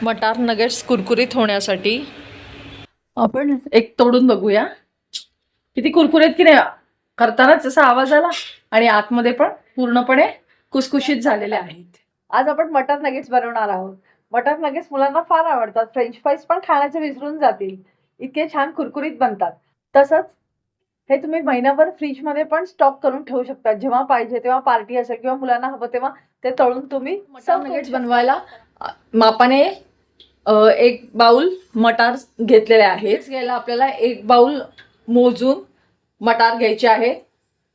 मटार नगेट्स कुरकुरीत होण्यासाठी आपण एक तोडून बघूया किती कुरकुरीत की नाही. करतानाच असा आवाज आला आणि आतमध्ये पण पूर्णपणे कुसकुशीत झालेले आहेत. आज आपण मटर नगेट्स बनवणार आहोत. मटर नगेट्स मुलांना फार आवडतात. फ्रेंच फ्राईज पण खाण्याचे विसरून जातील, इतके छान कुरकुरीत बनतात. तसंच हे तुम्ही महिनाभर फ्रीजमध्ये पण स्टॉक करून ठेवू शकता. जेव्हा पाहिजे तेव्हा पार्टी असेल किंवा मुलांना हवं तेव्हा ते तळून तुम्ही मटार नगेट्स बनवायला मापाने एक बाउल मटार घेतलेले आहेत. घ्यायला आपल्याला एक बाउल मोजून मटार घ्यायचे आहे.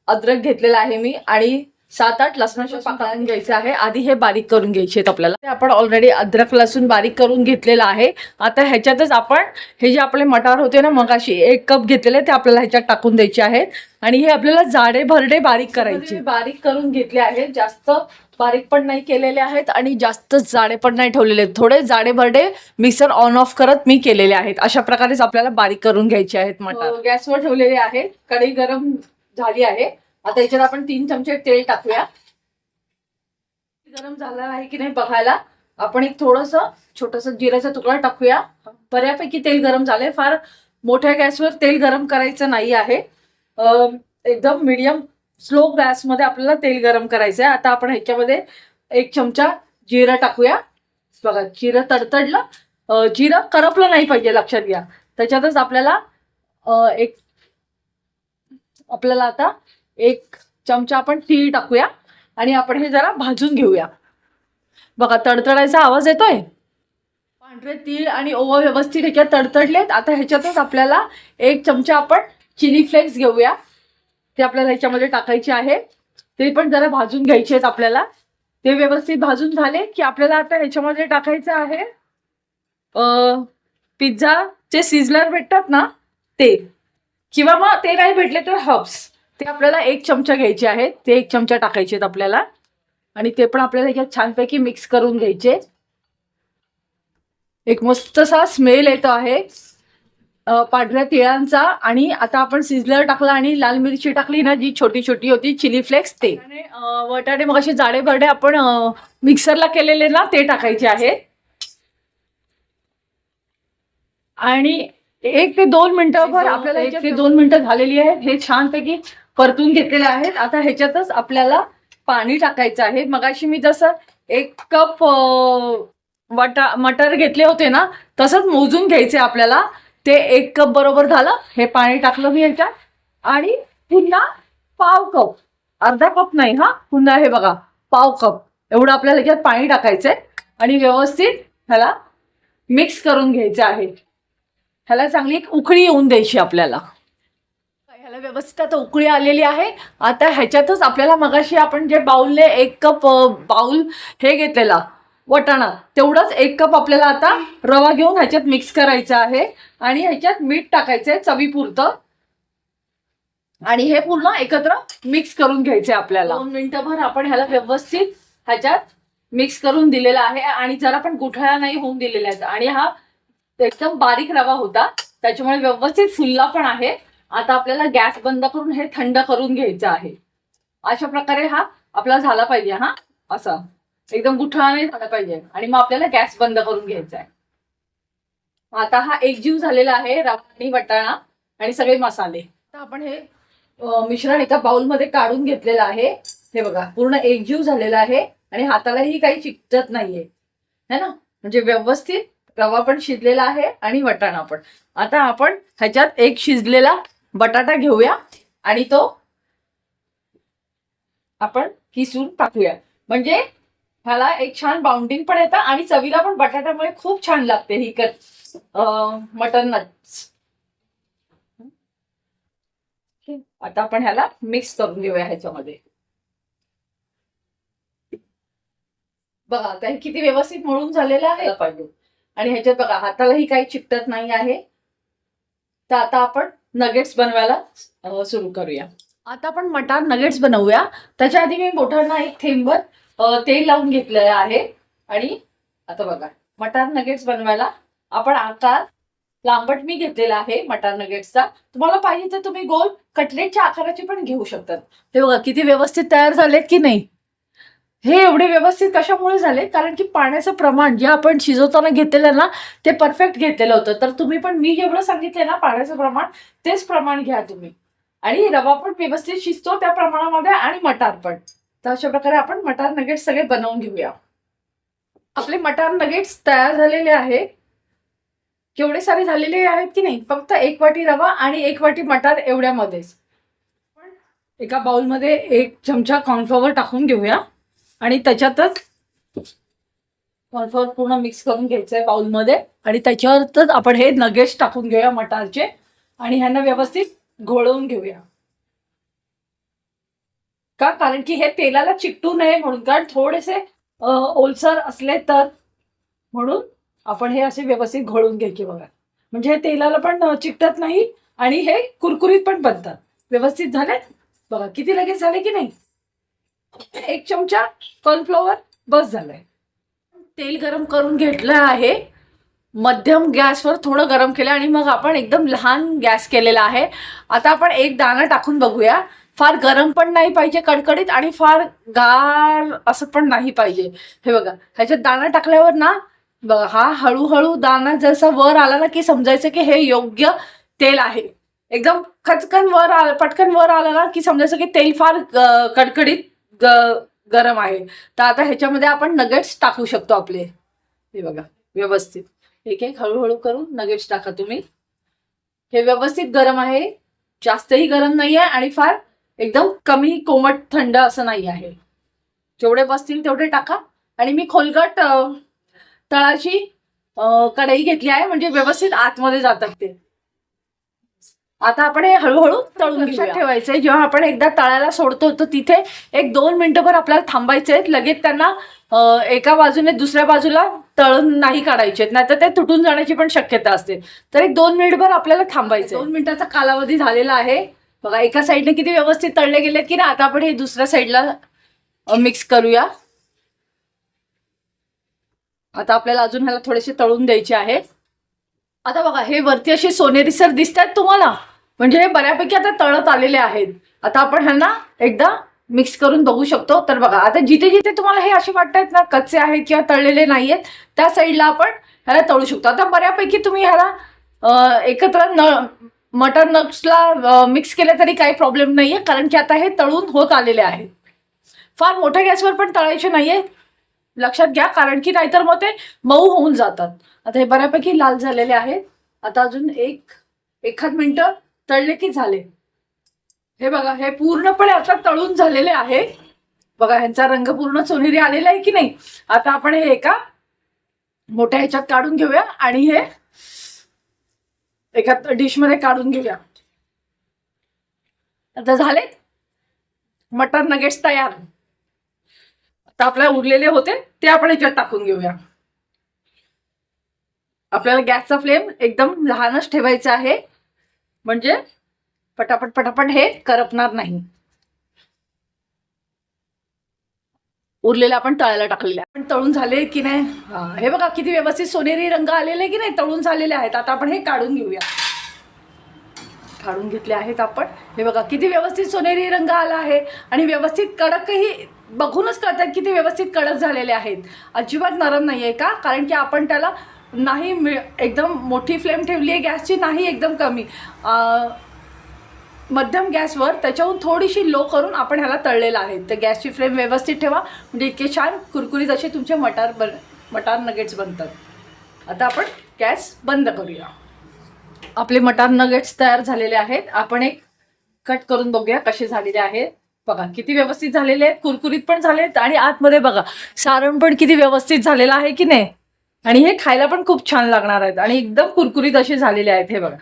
अद्रक घेतलेला आहे मी आणि 7-8 लसणाचे पाकळ्या घ्यायचे आहे. आधी हे बारीक करून घ्यायचे आहेत आपल्याला. आपण ऑलरेडी अद्रक लसूण बारीक करून घेतलेला आहे. आता ह्याच्यातच आपण हे जे आपले मटार होते ना मगाशी 1 कप घेतलेले ते आपल्याला ह्याच्यात टाकून द्यायचे आहेत आणि हे आपल्याला जाडे भरडे बारीक करायचे. बारीक करून घेतले आहेत. जास्त बारीक पण नाही केलेले आहेत आणि जास्त जाडे पण नाही ठेवलेले आहेत. थोडे जाडे भरडे मिक्सर ऑन ऑफ करत मी केलेले आहेत. अशा प्रकारेच आपल्याला बारीक करून घ्यायचे आहेत मटार. गॅसवर ठेवलेले आहेत. कढई गरम झाली आहे. आता याच्यात आपण 3 चमचे तेल टाकूया. गरम झाला आहे की नाही बघायला आपण एक छोटस जिऱ्याचा तुकडा टाकूया. बऱ्यापैकी तेल गरम झालंय. फार मोठ्या गॅसवर तेल गरम करायचं नाही आहे. एकदम मीडियम स्लो गॅसमध्ये आपल्याला तेल गरम करायचं आहे. आता आपण ह्याच्यामध्ये 1 चमचा जिरं टाकूया. बघा जिरं तडतडलं. जिरं करपलं नाही पाहिजे, लक्षात घ्या. त्याच्यातच आपल्याला आता 1 चमचा आपण तीळ टाकूया आणि आपण हे जरा भाजून घेऊया. बघा तडतडायचा आवाज येतोय. पांढरे तीळ आणि ओवा व्यवस्थित ह्याच्यात तडतडलेत. आता ह्याच्यातच आपल्याला 1 चमचा आपण चिली फ्लेक्स घेऊया. ते आपल्याला ह्याच्यामध्ये टाकायचे आहे. ते पण जरा भाजून घ्यायचे आहेत आपल्याला. ते व्यवस्थित भाजून झाले की आपल्याला आता ह्याच्यामध्ये टाकायचं आहे पिझ्झाचे सिझलर भेटतात ना ते, किंवा मग ते नाही भेटले तर हब्स, ते आपल्याला 1 चमचा घ्यायचे आहेत. ते 1 चमचा टाकायचे आहेत आपल्याला आणि ते पण आपल्याला ह्याच्यात छानपैकी मिक्स करून घ्यायचे. एक मस्तसा स्मेल येतो आहे पांढऱ्या तिळांचा. आणि आता आपण सिझलर टाकला आणि लाल मिरची टाकली ना, जी छोटी छोटी होती चिली फ्लेक्स, ते वटाणे मग असे जाडे भरडे आपण मिक्सरला केलेले ना ते टाकायचे आहे. आणि 1 ते 2 मिनिटंभर आपल्याला 1 ते 2 मिनिटं झालेली आहेत. हे छानपैकी परतून घेतलेले आहेत. आता ह्याच्यातच आपल्याला पाणी टाकायचं आहे. मगाशी मी जसं 1 कप मटर घेतले होते ना तसंच मोजून घ्यायचे आपल्याला. ते 1 कप बरोबर झालं. हे पाणी टाकलं मी ह्याच्यात आणि पुन्हा पाव कप, अर्धा कप नाही हा, पुन्हा हे बघा पाव कप एवढं आपल्याला ह्याच्यात पाणी टाकायचंय आणि व्यवस्थित ह्याला मिक्स करून घ्यायचं आहे. ह्याला चांगली एक उकळी येऊन द्यायची आपल्याला. ह्याला व्यवस्थित आता उकळी आलेली आहे. आता ह्याच्यातच आपल्याला मगाशी आपण जे बाउलने 1 कप बाउल हे घेतलेला वटाणा, तेवढंच 1 कप आपल्याला आता रवा घेऊन ह्याच्यात मिक्स करायचं आहे आणि ह्याच्यात मीठ टाकायचंय चवीपुरतं आणि हे पूर्ण एकत्र मिक्स करून घ्यायचंय आपल्याला. 2 मिनिटंभर आपण ह्याला व्यवस्थित ह्याच्यात मिक्स करून दिलेला आहे आणि जरा पण गुठळ्या नाही होऊन दिलेल्या आहेत. आणि हा एकदम बारीक रवा होता त्याच्यामुळे व्यवस्थित फुलला पण आहे. आता आपल्याला गॅस बंद करून हे थंड करून घ्यायचं आहे. अशा प्रकारे हा आपला झाला पाहिजे. हा असा एकदम गुठळा नाही झाला पाहिजे आणि मग आपल्याला गॅस बंद करून घ्यायचा आहे. आता हा एकजीव झालेला आहे रवा आणि वटाणा आणि सगळे मसाले. आता आपण हे मिश्रण एका बाउलमध्ये काढून घेतलेलं आहे. हे बघा पूर्ण एकजीव झालेला आहे आणि हातालाही काही चिकटत नाहीये है ना, म्हणजे व्यवस्थित रवा पण शिजलेला आहे आणि वटाणा पण. आता आपण ह्याच्यात एक शिजलेला बटाटा घेऊया आणि तो आपण किसून टाकूया. म्हणजे ह्याला एक छान बाउंडिंग पण येतं आणि चवीला पण बटाट्यामुळे खूप छान लागते ही मटन नट्स. आता आपण ह्याला मिक्स करून घेऊया ह्याच्यामध्ये. बघा आता हे किती व्यवस्थित मळून झालेलं आहे पाहिजे आणि ह्याच्यात बघा हातालाही काही चिकटत नाही आहे. तर आता आपण नगेट्स बनवायला सुरू करूया. आता आपण मटार नगेट्स बनवूया. त्याच्या आधी मी बोटांना 1 थेंबभर तेल लावून घेतलेलं आहे आणि आता बघा मटार नगेट्स बनवायला आपण आकार लांबट मी घेतलेला आहे मटार नगेट्सचा. तुम्हाला पाहिजे तर तुम्ही गोल कटलेटच्या आकाराचे पण घेऊ शकतात. हे बघा किती व्यवस्थित तयार झालेत की नाही. हे एवढे व्यवस्थित कशामुळे झाले, कारण की पाण्याचं प्रमाण जे आपण शिजवताना घेतलेलं ना ते परफेक्ट घेतलेलं होतं. तर तुम्ही पण मी जेवढं सांगितलंय ना पाण्याचं प्रमाण तेच प्रमाण घ्या तुम्ही. आणि रवा पण व्यवस्थित शिजतो त्या प्रमाणामध्ये आणि मटार पण. तर अशा प्रकारे आपण मटार नगेट्स सगळे बनवून घेऊया. आपले मटार नगेट्स तयार झालेले आहे. केवढे सारे झालेले आहेत की नाही, फक्त 1 वाटी रवा आणि 1 वाटी मटार एवढ्यामध्येच. एका बाउलमध्ये 1 चमचा कॉर्नफ्लॉवर टाकून घेऊया आणि त्याच्यातच कॉर्नफ्लॉवर पूर्ण मिक्स करून घ्यायचं आहे बाउलमध्ये आणि त्याच्यावरच आपण हे नगेट्स टाकून घेऊया मटारचे आणि ह्यांना व्यवस्थित घोळवून घेऊया. का, कारण की हे तेलाला चिकटू नये म्हणून, कारण थोडेसे ओलसर असले तर, म्हणून आपण हे असे व्यवस्थित घोळून घ्यायचे बघा. म्हणजे हे तेलाला पण चिकटत नाही आणि हे कुरकुरीत पण बनतात. व्यवस्थित झाले बघा, किती लगेच झाले की नाही. 1 चमचा कॉर्नफ्लॉवर बस झालंय. तेल गरम करून घेतलं आहे, मध्यम गॅसवर थोडं गरम केलं आणि मग आपण एकदम लहान गॅस केलेला आहे. आता आपण एक दाणा टाकून बघूया. फार गरम पण नाही पाहिजे कडकडीत आणि फार गार असं पण नाही पाहिजे. हे बघा, ह्याच्यात दाणा टाकल्यावर ना बघा, हा हळूहळू दाणा जसा वर आला ना की समजायचं की हे योग्य तेल आहे. एकदम खचकन पटकन वर आलं ना की समजायचं की तेल फार कडकडीत गरम आहे. तर आता ह्याच्यामध्ये आपण नगेट्स टाकू शकतो आपले. हे बघा, व्यवस्थित एक एक हळूहळू करून नगेट्स टाका तुम्ही. हे व्यवस्थित गरम आहे, जास्तही गरम नाही आहे आणि फार एकदम कमी कोमट थंड असं नाही आहे. जेवढे बसतील तेवढे टाका. आणि मी खोलगट तळाची कढई घेतली आहे, म्हणजे व्यवस्थित आतमध्ये जातात ते. आता आपण हे हळूहळू तळून लक्षात ठेवायचंय, जेव्हा आपण एकदा तळायला सोडतो तर तिथे 1-2 मिनिटंभर आपल्याला थांबायचे आहेत. लगेच त्यांना एका बाजूने दुसऱ्या बाजूला तळून नाही काढायचे, नाहीतर ते तुटून जाण्याची पण शक्यता असते. तर 1-2 मिनिटभर आपल्याला थांबायचं. 2 मिनिटाचा कालावधी झालेला आहे बघा. एका साईडने किती व्यवस्थित तळले गेले की ना. आता आपण हे दुसऱ्या साईडला मिक्स करूया. आता आपल्याला अजून ह्याला थोडेसे तळून द्यायचे आहेत. आता बघा, हे वरती असे सोनेरीसर दिसतात तुम्हाला, म्हणजे हे बऱ्यापैकी आता तळत आलेले आहेत. आता आपण ह्यांना एकदा मिक्स करून बघू शकतो. तर बघा, आता जिथे जिथे तुम्हाला हे असे वाटतात ना कच्चे आहेत किंवा तळलेले नाहीयेत, त्या साईडला आपण ह्याला तळू शकतो. आता बऱ्यापैकी तुम्ही ह्याला एकत्र मटन नट्सला मिक्स केले तरी काही प्रॉब्लेम नाहीये, कारण की आता हे तळून होत आलेले आहेत. फार मोठ्या गॅसवर पण तळायचे नाहीये, लक्षात घ्या, कारण की नाहीतर मग ते मऊ होऊन जातात. आता हे बऱ्यापैकी लाल झालेले आहेत. आता अजून एखाद मिनिटं तळले की झाले. हे बघा, हे पूर्णपणे आता तळून झालेले आहे बघा. ह्यांचा रंग पूर्ण सोनेरी आलेला आहे की नाही. आता आपण हे एका मोठ्या ह्याच्यात काढून घेऊया आणि हे एका डिश मध्ये काढून घेऊया. आता झाले मटर नगेट्स तयार. आता आपल्याला उरलेले होते ते आपण ह्याच्यात टाकून घेऊया. आपल्याला गॅसचा फ्लेम एकदम लहानच ठेवायचा आहे, म्हणजे पटापट पटापट हे करपणार नाही. उरलेलं आपण तळायला टाकलेले. आपण तळून झाले की नाही. हे बघा, किती व्यवस्थित सोनेरी रंग आलेले की नाही, तळून झालेले आहेत. आता आपण हे काढून घेऊया. काढून घेतले आहेत आपण. हे बघा, किती व्यवस्थित सोनेरी रंग आला आहे आणि व्यवस्थित कडकही बघूनच कळतात की ते व्यवस्थित कडक झालेले आहेत. अजिबात नरम नाही आहे. का, कारण की आपण त्याला नाही एकदम मोठी फ्लेम ठेवली आहे गॅसची, नाही एकदम कमी, मध्यम गॅसवर त्याच्याहून थोडीशी लो करून आपण ह्याला तळलेलं आहे. तर गॅसची फ्लेम व्यवस्थित ठेवा, म्हणजे इतके छान कुरकुरीत असे तुमचे मटार नगेट्स बनतात. आता आपण गॅस बंद करूया. आपले मटार नगेट्स तयार झालेले आहेत. आपण एक कट करून बघूया कसे झालेले आहेत. बघा, किती व्यवस्थित झालेले आहेत, कुरकुरीत पण झालेत आणि आतमध्ये बघा सारण पण किती व्यवस्थित झालेलं आहे की नाही. आणि हे खायला पण खूप छान लागणार आहेत आणि एकदम कुरकुरीत असे झालेले आहेत. हे बघा,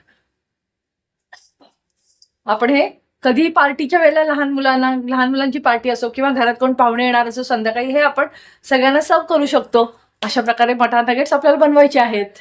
आपण हे कधी पार्टीच्या वेळेला लहान मुलांची पार्टी असो किंवा घरात कोण पाहुणे येणार असो संध्याकाळी, हे आपण सगळ्यांना सर्व करू शकतो. अशा प्रकारे मटार नगेट्स आपल्याला बनवायचे आहेत.